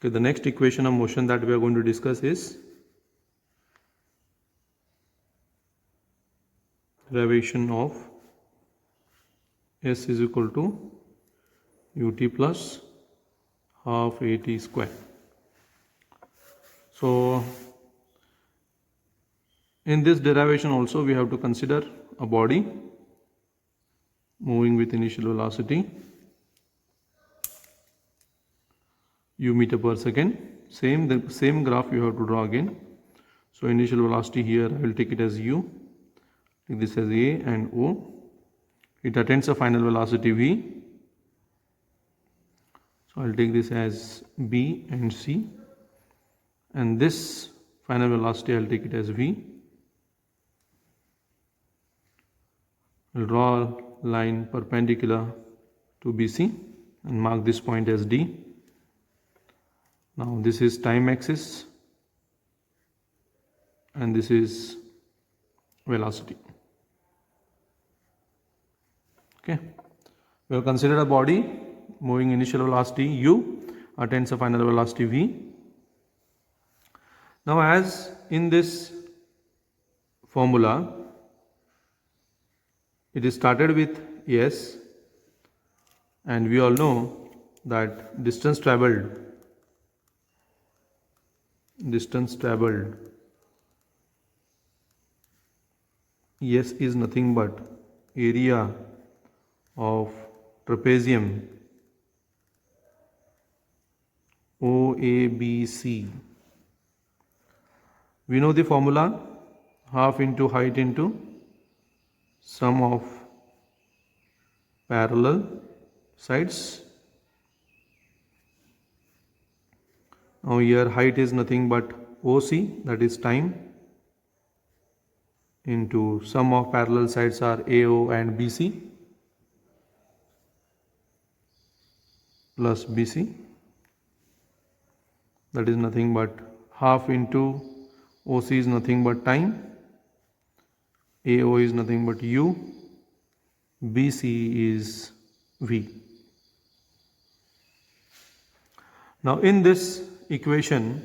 Okay, the next equation of motion that we are going to discuss is derivation of S is equal to ut plus half at square. So in this derivation also we have to consider a body moving with initial velocity u meter per second. The same graph you have to draw again. So initial velocity here I will take it as u, take this as a and o. It attains a final velocity v. So I will take this as b and c, and this final velocity I will take it as v. I will draw a line perpendicular to BC and mark this point as D. Now this is time axis and this is velocity. Okay, we have considered a body moving initial velocity u, attains a final velocity v. Now as in this formula it is started with S, and we all know that distance traveled S is nothing but area of trapezium OABC. We know the formula, half into height into sum of parallel sides. Now here height is nothing but OC, that is time, into sum of parallel sides are AO and BC plus BC, that is nothing but half into OC is nothing but time, AO is nothing but U, BC is V. Now in this equation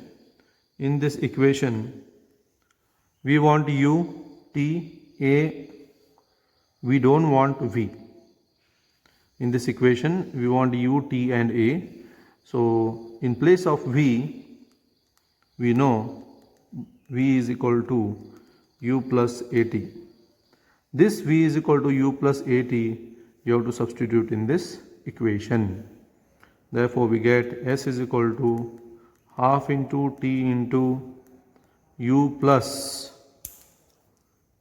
we want U, T, A, we don't want V. In this equation we want U, T and A. So in place of V, we know V is equal to U plus AT. This V is equal to U plus AT, you have to substitute in this equation. Therefore we get S is equal to half into T into U plus,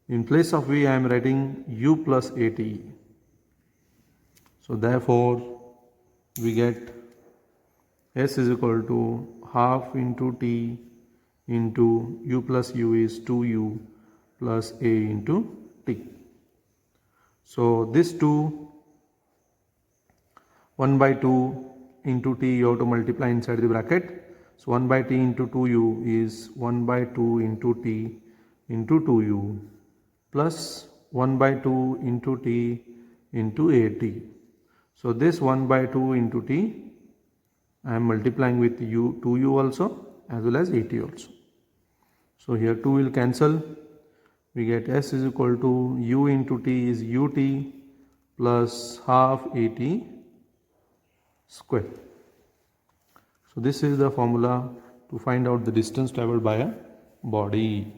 in place of V I am writing U plus AT. So therefore we get S is equal to half into T into U plus U is 2U plus A into T. So this 2, 1 by 2 into T you have to multiply inside the bracket. So 1 by T into 2U is 1 by 2 into T into 2U plus 1 by 2 into T into AT. So this 1 by 2 into T I am multiplying with U, 2U also as well as AT also. So here 2 will cancel. We get S is equal to U into T is UT plus half AT square. So this is the formula to find out the distance traveled by a body.